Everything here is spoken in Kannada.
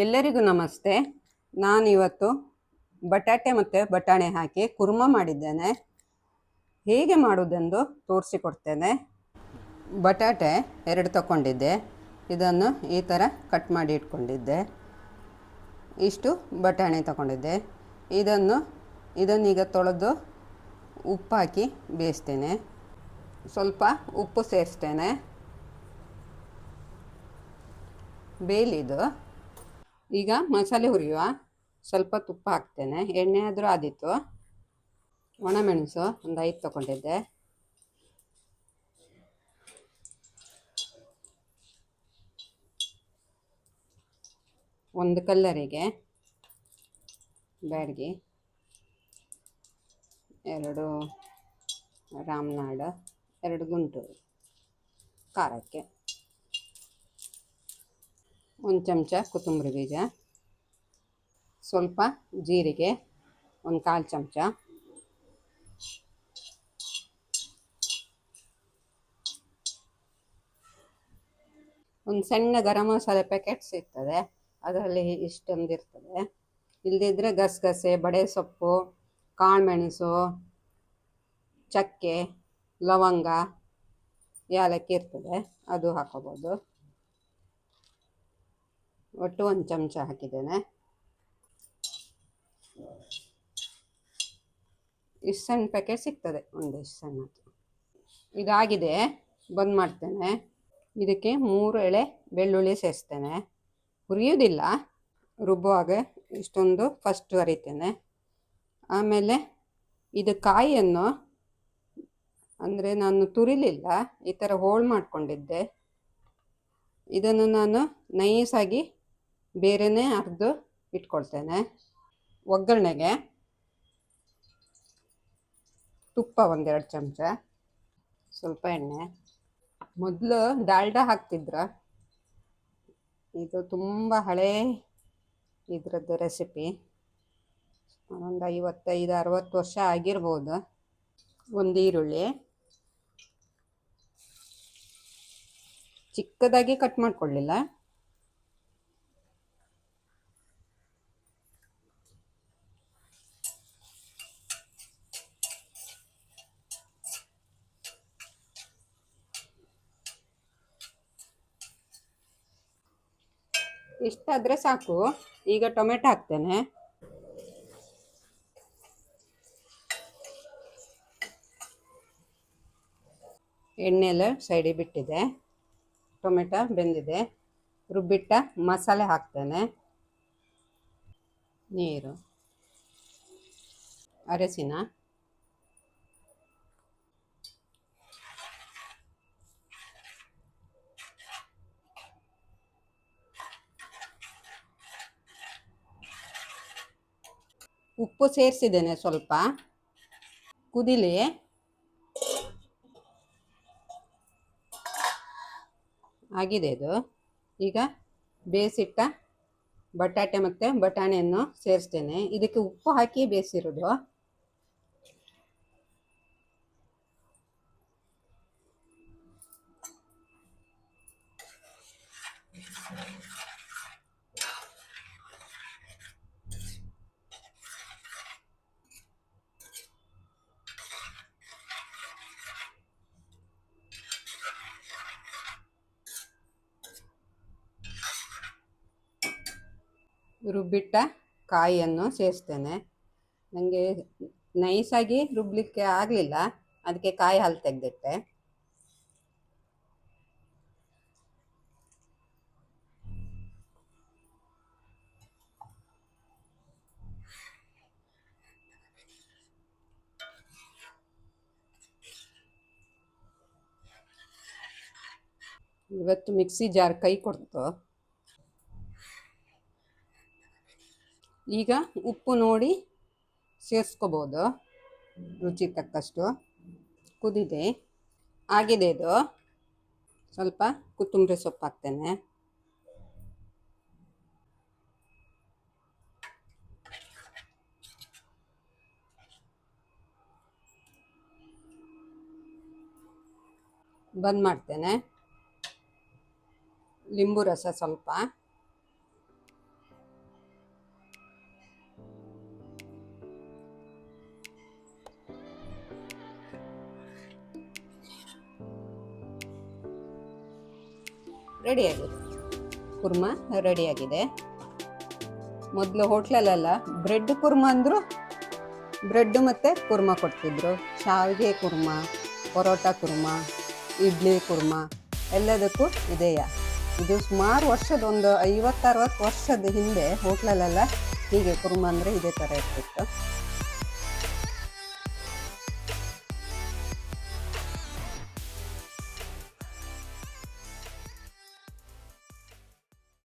ಎಲ್ಲರಿಗೂ ನಮಸ್ತೆ. ನಾನಿವತ್ತು ಬಟಾಟೆ ಮತ್ತು ಬಟಾಣಿ ಹಾಕಿ ಕುರ್ಮ ಮಾಡಿದ್ದೇನೆ. ಹೇಗೆ ಮಾಡುವುದೆಂದು ತೋರಿಸಿಕೊಡ್ತೇನೆ. ಬಟಾಟೆ 2 ತಗೊಂಡಿದ್ದೆ. ಇದನ್ನು ಈ ಥರ ಕಟ್ ಮಾಡಿ ಇಟ್ಕೊಂಡಿದ್ದೆ. ಇಷ್ಟು ಬಟಾಣಿ ತಗೊಂಡಿದ್ದೆ. ಇದನ್ನೀಗ ತೊಳೆದು ಉಪ್ಪು ಹಾಕಿ ಬೇಯಿಸ್ತೇನೆ. ಸ್ವಲ್ಪ ಉಪ್ಪು ಸೇರಿಸ್ತೇನೆ. ಬೇಯಲಿದು. ಈಗ ಮಸಾಲೆ ಹುರಿಯುವ. ಸ್ವಲ್ಪ ತುಪ್ಪ ಹಾಕ್ತೇನೆ. ಎಣ್ಣೆ ಆದರೂ ಆದಿತ್ತು. ಒಣಮೆಣಸು ಒಂದು 5 ತಗೊಂಡಿದ್ದೆ. ಒಂದು ಕಲ್ಲರಿಗೆ, ಬ್ಯಾಡಗಿ, 2 ರಾಮನಾಡ, 2 ಗುಂಟೂರು ಖಾರಕ್ಕೆ, 1 ಚಮಚ ಕೊತ್ತಂಬರಿ ಬೀಜ, ಸ್ವಲ್ಪ ಜೀರಿಗೆ, 1/4 ಚಮಚ, ಒಂದು ಸಣ್ಣ ಗರಂ ಮಸಾಲೆ ಪ್ಯಾಕೆಟ್ ಸಿಗ್ತದೆ, ಅದರಲ್ಲಿ ಇಷ್ಟೊಂದು ಇರ್ತದೆ. ಇಲ್ಲದಿದ್ದರೆ ಗಸಗಸೆ, ಬಡೆ ಸೊಪ್ಪು, ಕಾಳುಮೆಣಸು, ಚಕ್ಕೆ, ಲವಂಗ, ಏಲಕ್ಕಿ ಇರ್ತದೆ, ಅದು ಹಾಕೋಬೋದು. ಒಟ್ಟು 1 ಚಮಚ ಹಾಕಿದ್ದೇನೆ. ಇಷ್ಟು ಸಣ್ಣ ಪ್ಯಾಕೆಟ್ ಸಿಗ್ತದೆ, ಒಂದಿಷ್ಟು ಸಣ್ಣದು. ಇದಾಗಿದೆ, ಬಂದ್ ಮಾಡ್ತೇನೆ. ಇದಕ್ಕೆ 3 ಎಳೆ ಬೆಳ್ಳುಳ್ಳಿ ಸೇರಿಸ್ತೇನೆ. ಹುರಿಯೋದಿಲ್ಲ, ರುಬ್ಬುವಾಗ ಇಷ್ಟೊಂದು ಫಸ್ಟ್ ಹರಿತೇನೆ. ಆಮೇಲೆ ಇದು ಕಾಯಿಯನ್ನು ಅಂದರೆ ನಾನು ತುರಿಲಿಲ್ಲ, ಈ ಥರ ಹೋಳು ಮಾಡಿಕೊಂಡಿದ್ದೆ. ಇದನ್ನು ನಾನು ನೈಸಾಗಿ ಬೇರೆಯೇ ಅರ್ದು ಇಟ್ಕೊಳ್ತೇನೆ. ಒಗ್ಗರಣೆಗೆ ತುಪ್ಪ 1-2 ಚಮಚ, ಸ್ವಲ್ಪ ಎಣ್ಣೆ. ಮೊದಲು ಡಾಲ್ಡಾ ಹಾಕ್ತಿದ್ರ, ಇದು ತುಂಬ ಹಳೇ ಇದರದ್ದು ರೆಸಿಪಿ, ಒಂದು 55-60 ವರ್ಷ ಆಗಿರ್ಬೋದು. 1 ಈರುಳ್ಳಿ ಚಿಕ್ಕದಾಗಿ ಕಟ್ ಮಾಡ್ಕೊಳ್ಳಿಲ್ಲ. ಇಷ್ಟಾದರೆ ಸಾಕು. ಈಗ ಟೊಮೆಟೊ ಹಾಕ್ತೇನೆ. ಎಣ್ಣೆಲ್ಲ ಸೈಡಿಗೆ ಬಿಟ್ಟಿದೆ. ಟೊಮೆಟೊ ಬೆಂದಿದೆ. ರುಬ್ಬಿಟ್ಟ ಮಸಾಲೆ ಹಾಕ್ತೇನೆ. ನೀರು, ಅರಸಿನ, ಉಪ್ಪು ಸೇರಿಸಿದ್ದೇನೆ. ಸ್ವಲ್ಪ ಕುದಿಲಿ. ಆಗಿದೆ ಇದು. ಈಗ ಬೇಯಿಸಿಟ್ಟ ಬಟಾಟೆ ಮತ್ತು ಬಟಾಣಿಯನ್ನು ಸೇರಿಸ್ತೇನೆ. ಇದಕ್ಕೆ ಉಪ್ಪು ಹಾಕಿ ಬೇಯಿಸಿರೋದು. ರುಬ್ಬಿಟ್ಟ ಕಾಯಿಯನ್ನು ಸೇರಿಸ್ತೇನೆ. ನನಗೆ ನೈಸಾಗಿ ರುಬ್ಬಲಿಕ್ಕೆ ಆಗಲಿಲ್ಲ, ಅದಕ್ಕೆ ಕಾಯಿ ಹಾಲು ತೆಗೆದಿಟ್ಟೆ. ಇವತ್ತು ಮಿಕ್ಸಿ ಜಾರ್ ಕೈ ಕೊಡ್ತು. ಈಗ ಉಪ್ಪು ನೋಡಿ ಸೇರಿಸ್ಕೋಬೋದು, ರುಚಿ ತಕ್ಕಷ್ಟು. ಕುದಿದೆ, ಆಗಿದೆ ಇದು. ಸ್ವಲ್ಪ ಕೊತ್ತಂಬರಿ ಸೊಪ್ಪು ಹಾಕ್ತೇನೆ. ಬಂದ್ ಮಾಡ್ತೇನೆ. ಲಿಂಬು ರಸ ಸ್ವಲ್ಪ, ರೆಡಿಯಾಗಿದೆ. ಕುರ್ಮಾ ರೆಡಿಯಾಗಿದೆ. ಮೊದಲು ಹೋಟ್ಲಲ್ಲೆಲ್ಲ ಬ್ರೆಡ್ ಕುರ್ಮಾ ಅಂದರು, ಬ್ರೆಡ್ ಮತ್ತು ಕುರ್ಮಾ ಕೊಡ್ತಿದ್ರು. ಶಾವಿಗೆ ಕುರ್ಮಾ, ಪರೋಟ ಕುರ್ಮಾ, ಇಡ್ಲಿ ಕುರ್ಮಾ ಎಲ್ಲದಕ್ಕೂ ಇದೆಯಾ. ಇದು ಸುಮಾರು ವರ್ಷದ ಒಂದು 50-60 ವರ್ಷದ ಹಿಂದೆ ಹೋಟ್ಲಲ್ಲೆಲ್ಲ ಹೀಗೆ ಕುರ್ಮಾ ಅಂದರೆ ಇದೇ ಥರ ಇರ್ತಿತ್ತು.